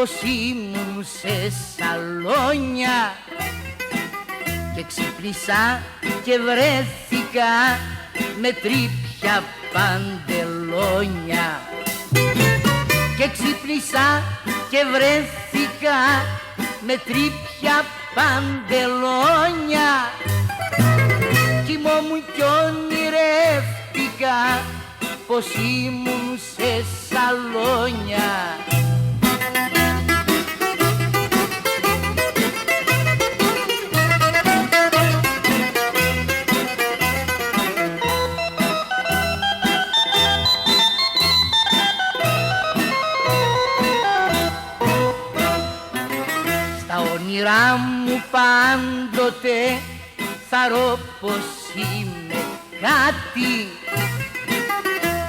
πως ήμουν σε σαλόνια και ξύπνησα και βρέθηκα με τρίπια παντελόνια. Και ξύπνησα και βρέθηκα με τρίπια παντελόνια. Κοιμόμουν κι ονειρεύτηκα πως ήμουν σε σαλόνια. Στα όνειρά μου πάντοτε θαρώ πως είμαι κάτι,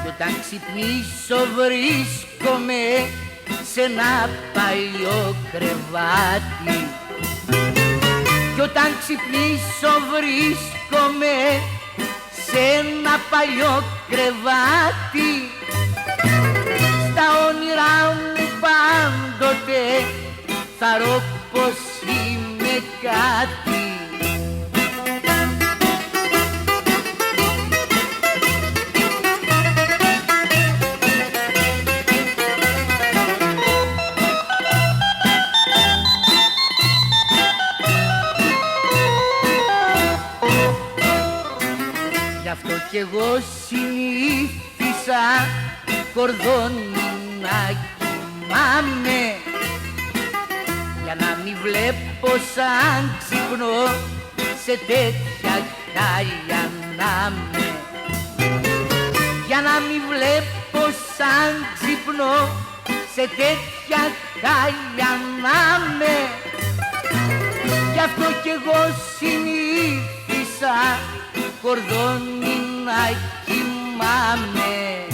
κι όταν ξυπνήσω βρίσκομαι σε ένα παλιό κρεβάτι. Κι όταν ξυπνήσω βρίσκομαι σε ένα παλιό κρεβάτι. Στα όνειρά μου πάντοτε θαρώ πως είμαι κάτι. Γι' αυτό κι εγώ συνήθισα κορδόνι να κοιμάμαι, για να μην βλέπω σαν ξυπνώ σε τέτοια χάλια να με. Για να μην βλέπω σαν ξυπνώ σε τέτοια χάλια να με. Γι' αυτό κι εγώ συνήθισα κορδόνι να κοιμάμαι.